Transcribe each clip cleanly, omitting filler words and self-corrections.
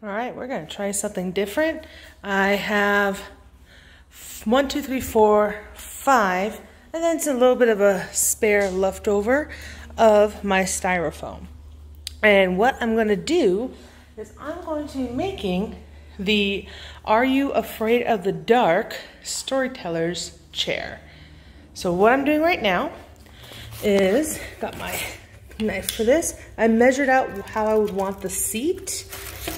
All right, we're gonna try something different. I have 1, 2, 3, 4, 5, and then it's a little bit of a spare leftover of my styrofoam. And what I'm gonna do is I'm going to be making the Are You Afraid of the Dark Storyteller's chair. So what I'm doing right now is, got my knife for this, I measured out how I would want the seat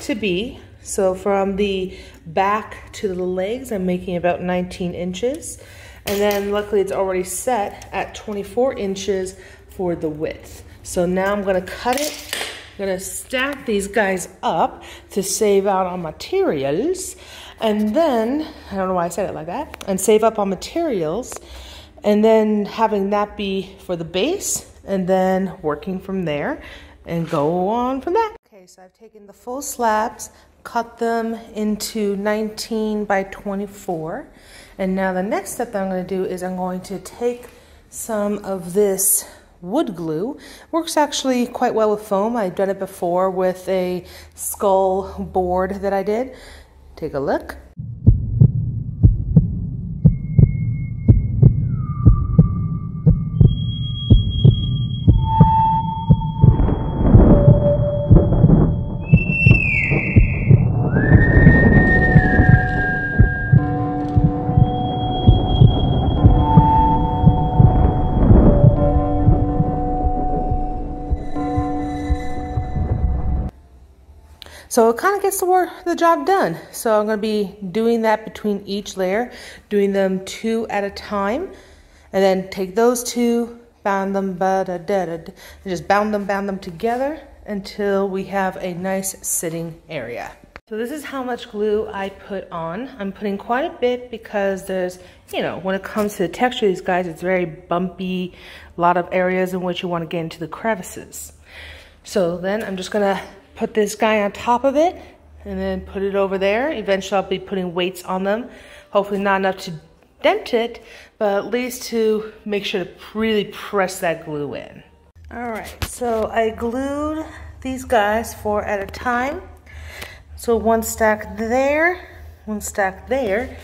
to be. So from the back to the legs, I'm making about 19 inches. And then luckily it's already set at 24 inches for the width. So now I'm gonna cut it. I'm gonna stack these guys up to save out on materials. And then, I don't know why I said it like that, and save up on materials. And then having that be for the base, and then working from there and go on from that. Okay, so I've taken the full slabs, cut them into 19 by 24. And now the next step that I'm gonna do is I'm going to take some of this wood glue. Works actually quite well with foam. I've done it before with a skull board that I did. Take a look. So it kind of gets the job done. So I'm going to be doing that between each layer, doing them 2 at a time, and then take those 2, bound them, and just bound them together until we have a nice sitting area. So this is how much glue I put on. I'm putting quite a bit because there's, you know, when it comes to the texture of these guys, it's very bumpy, a lot of areas in which you want to get into the crevices. So then I'm just gonna put this guy on top of it and then put it over there. Eventually I'll be putting weights on them. Hopefully not enough to dent it, but at least to make sure to really press that glue in. All right, so I glued these guys 4 at a time. So 1 stack there, 1 stack there.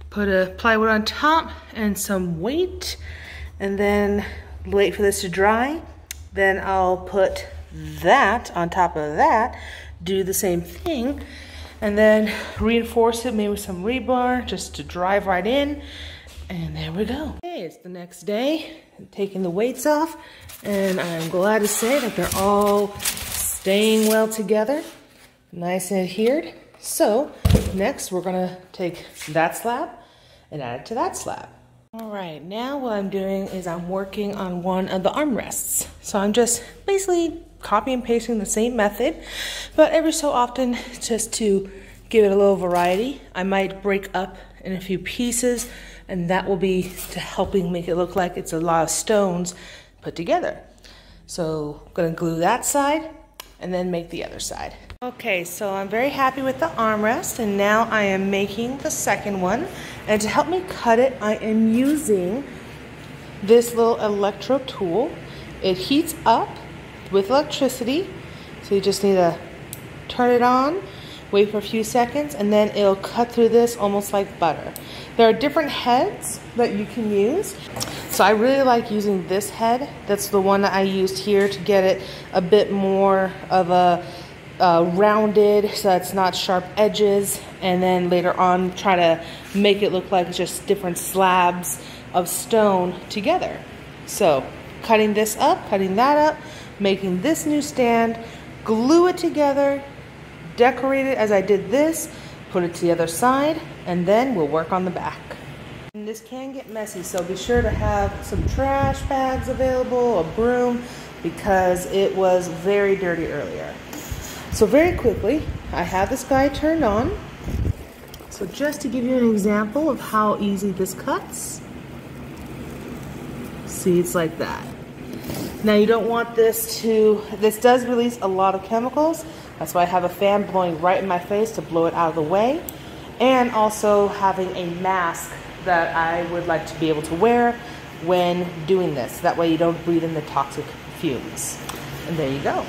Put a plywood on top and some weight, and then wait for this to dry. Then I'll put that on top of that, do the same thing, and then reinforce it maybe with some rebar just to drive right in, and there we go. Okay, it's the next day. I'm taking the weights off, and I'm glad to say that they're all staying well together, nice and adhered. So next we're gonna take that slab and add it to that slab. All right, now what I'm doing is I'm working on one of the armrests. So I'm just basically copy and pasting the same method, but every so often, just to give it a little variety, I might break up in a few pieces, and that will be to helping make it look like it's a lot of stones put together. So I'm gonna glue that side and then make the other side. Okay, so I'm very happy with the armrest, and now I am making the second one. And to help me cut it, I am using this little electro tool. It heats up with electricity, so you just need to turn it on, wait for a few seconds, and then it'll cut through this almost like butter. There are different heads that you can use. So I really like using this head. That's the one that I used here to get it a bit more of a rounded, so it's not sharp edges, and then later on try to make it look like just different slabs of stone together. So cutting this up, cutting that up, making this new stand, glue it together, decorate it as I did this, put it to the other side, and then we'll work on the back. And this can get messy, so be sure to have some trash bags available, a broom, because it was very dirty earlier. So very quickly, I have this guy turned on. So just to give you an example of how easy this cuts, see, it's like that. Now you don't want this does release a lot of chemicals. That's why I have a fan blowing right in my face to blow it out of the way. And also having a mask that I would like to be able to wear when doing this. That way you don't breathe in the toxic fumes. And there you go.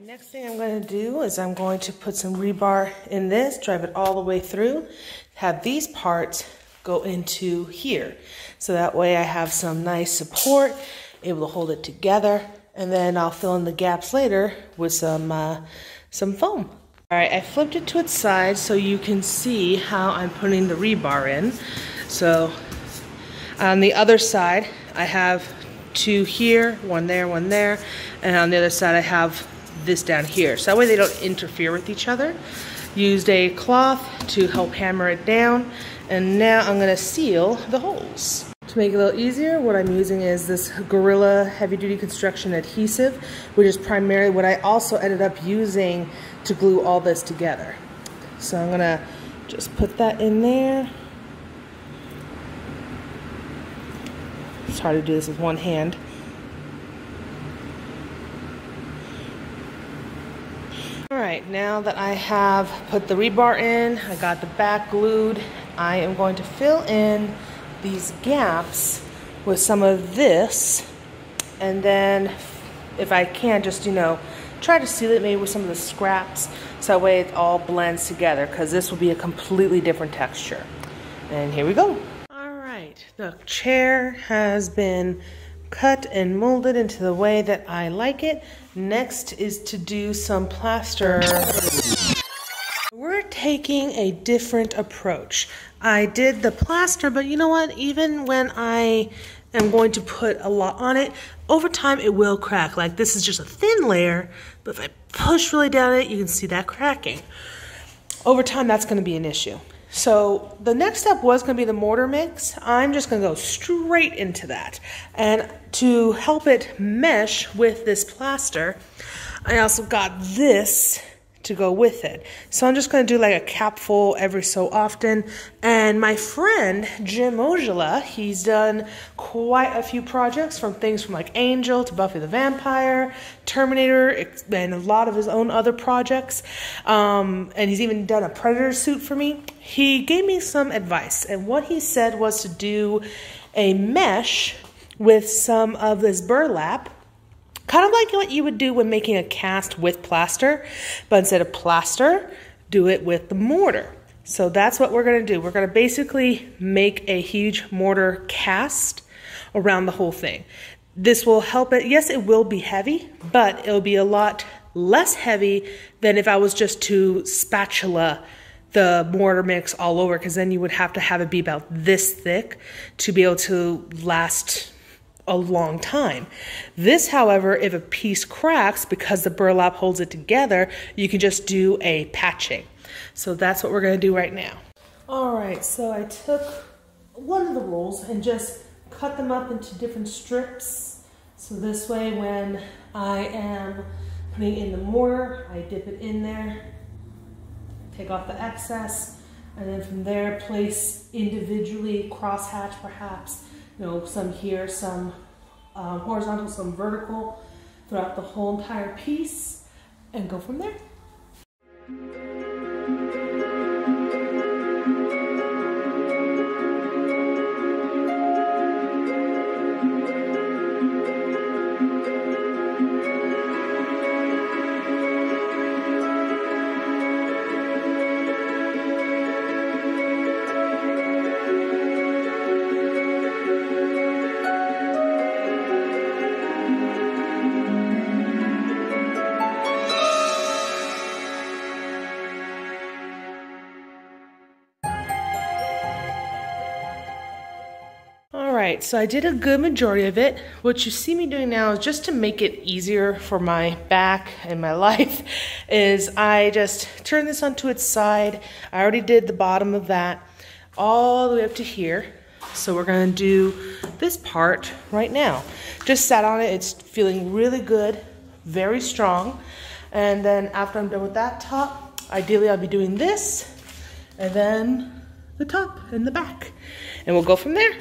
Next thing I'm going to do is I'm going to put some rebar in this, drive it all the way through, have these parts go into here. So that way I have some nice support, able to hold it together, and then I'll fill in the gaps later with some foam. All right, I flipped it to its side so you can see how I'm putting the rebar in. So on the other side, I have two here, one there, and on the other side I have this down here, so that way they don't interfere with each other. Used a cloth to help hammer it down, and now I'm going to seal the holes. To make it a little easier, what I'm using is this Gorilla heavy duty construction adhesive, which is primarily what I also ended up using to glue all this together. So I'm going to just put that in there. It's hard to do this with one hand. Alright, now that I have put the rebar in, I got the back glued, I am going to fill in these gaps with some of this, and then if I can, just, try to seal it maybe with some of the scraps, so that way it all blends together, because this will be a completely different texture. And here we go. Alright, the chair has been cut and molded into the way that I like it. Next is to do some plaster. We're taking a different approach. I did the plaster, but you know what? Even when I am going to put a lot on it, over time it will crack. Like this is just a thin layer, but if I push really down it, you can see that cracking. Over time, that's going to be an issue. So the next step was going to be the mortar mix. I'm just going to go straight into that. And to help it mesh with this plaster, I also got this to go with it. So I'm just going to do like a capful every so often. And my friend Jim Ojala, he's done quite a few projects, from things from like Angel to Buffy the Vampire, Terminator, and a lot of his own other projects. And he's even done a Predator suit for me. He gave me some advice, and what he said was to do a mesh with some of this burlap, kind of like what you would do when making a cast with plaster, but instead of plaster, do it with the mortar. So that's what we're going to do. We're going to basically make a huge mortar cast around the whole thing. This will help it. Yes, it will be heavy, but it'll be a lot less heavy than if I was just to spatula the mortar mix all over, because then you would have to have it be about this thick to be able to last a long time. This, however, if a piece cracks, because the burlap holds it together, you can just do a patching. So that's what we're going to do right now. All right, so I took one of the rolls and just cut them up into different strips. So this way, when I am putting in the mortar, I dip it in there, take off the excess, and then from there place individually, crosshatch perhaps, some here, some horizontal, some vertical, throughout the whole entire piece, and go from there. Alright, so I did a good majority of it. What you see me doing now is just to make it easier for my back and my life, is I just turn this onto its side. I already did the bottom of that all the way up to here. So we're going to do this part right now. Just sat on it. It's feeling really good, very strong. And then after I'm done with that top, ideally I'll be doing this and then the top and the back. And we'll go from there.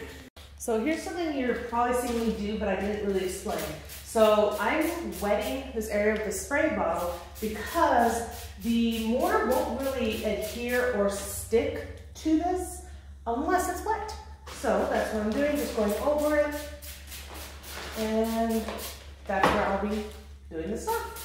So here's something you're probably seeing me do, but I didn't really explain. So I'm wetting this area with the spray bottle because the mortar won't really adhere or stick to this unless it's wet. So that's what I'm doing, just going over it. And that's where I'll be doing the stuff.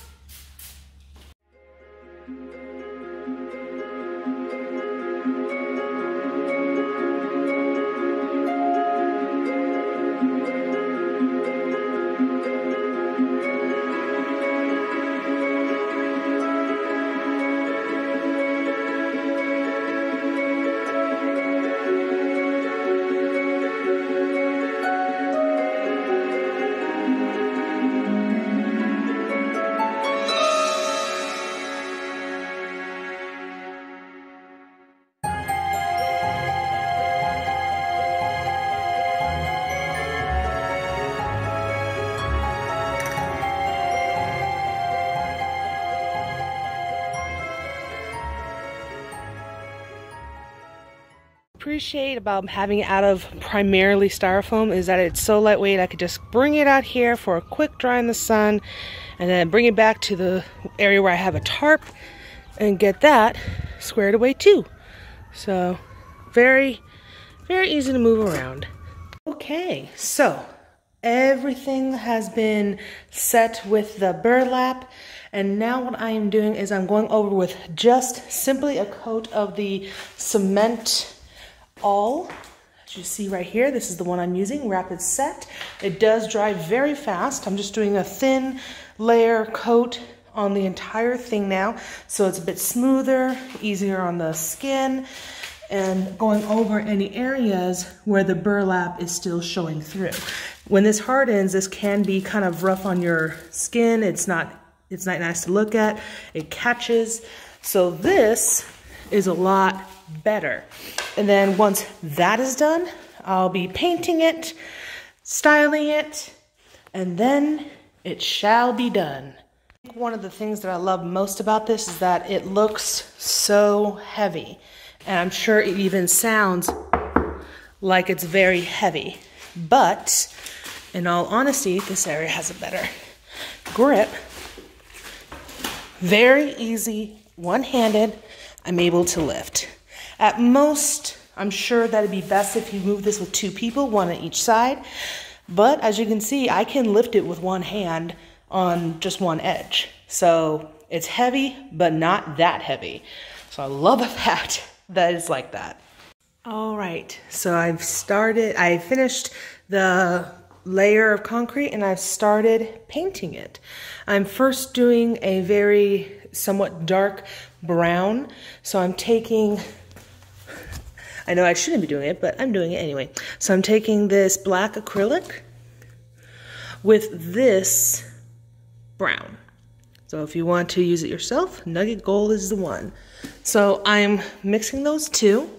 Appreciate about having it out of primarily styrofoam is that it's so lightweight. I could just bring it out here for a quick dry in the sun and then bring it back to the area where I have a tarp and get that squared away too. So very, very easy to move around. Okay, so everything has been set with the burlap, and now what I am doing is I'm going over with just simply a coat of the cement all. As you see right here, this is the one I'm using, Rapid Set. It does dry very fast. I'm just doing a thin layer coat on the entire thing now, so it's a bit smoother, easier on the skin, and going over any areas where the burlap is still showing through. When this hardens, this can be kind of rough on your skin. It's not nice to look at. It catches. So this is a lot better. And then once that is done, I'll be painting it, styling it, and then it shall be done. One of the things that I love most about this is that it looks so heavy, and I'm sure it even sounds like it's very heavy, but in all honesty, this area has a better grip. Very easy, one-handed, I'm able to lift. At most, I'm sure that it'd be best if you move this with two people, one on each side. But as you can see, I can lift it with one hand on just one edge. So it's heavy, but not that heavy. So I love the fact that it's like that. All right, so I finished the layer of concrete and I've started painting it. I'm first doing a very somewhat dark brown. So I'm taking, I know I shouldn't be doing it, but I'm doing it anyway. So I'm taking this black acrylic with this brown. So if you want to use it yourself, Nugget Gold is the one. So I'm mixing those two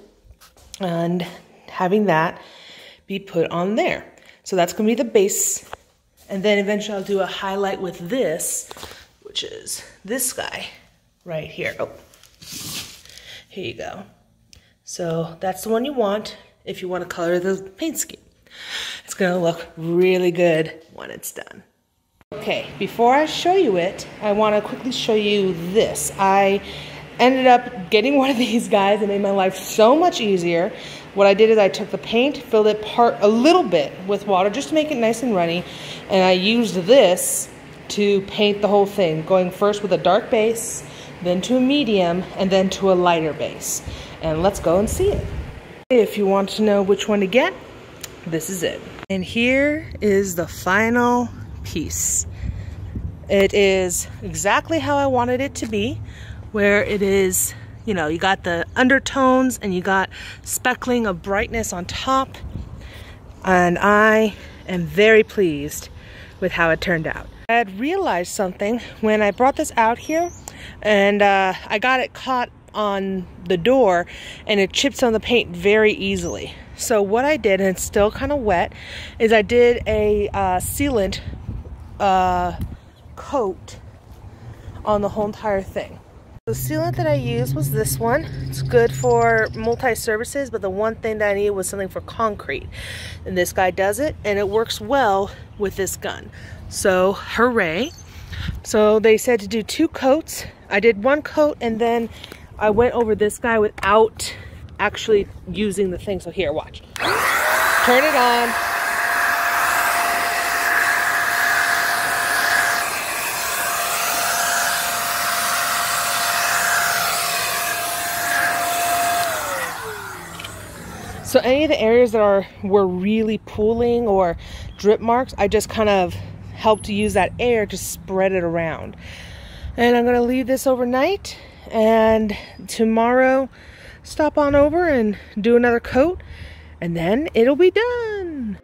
and having that be put on there. So that's gonna be the base. And then eventually I'll do a highlight with this, which is this guy right here. Oh, here you go. So that's the one you want if you want to color the paint scheme. It's gonna look really good when it's done. Okay, before I show you it, I wanna quickly show you this. I ended up getting one of these guys. It made my life so much easier. What I did is I took the paint, filled it a little bit with water just to make it nice and runny, and I used this to paint the whole thing, going first with a dark base, then to a medium, and then to a lighter base. And let's go and see it. If you want to know which one to get, this is it. And here is the final piece. It is exactly how I wanted it to be, where it is, you know, you got the undertones and you got speckling of brightness on top. And I am very pleased with how it turned out. I had realized something when I brought this out here, and I got it caught on the door and it chipped on the paint very easily. So what I did, and it's still kind of wet, is I did a sealant coat on the whole entire thing. The sealant that I used was this one. It's good for multi-surfaces, but the one thing that I needed was something for concrete. And this guy does it, and it works well with this gun. So, hooray. So they said to do 2 coats. I did 1 coat, and then I went over this guy without actually using the thing. So here, watch. Turn it on. So any of the areas that were really pooling or drip marks, I just kind of helped to use that air to spread it around. And I'm gonna leave this overnight, and tomorrow stop on over and do another coat, and then it'll be done.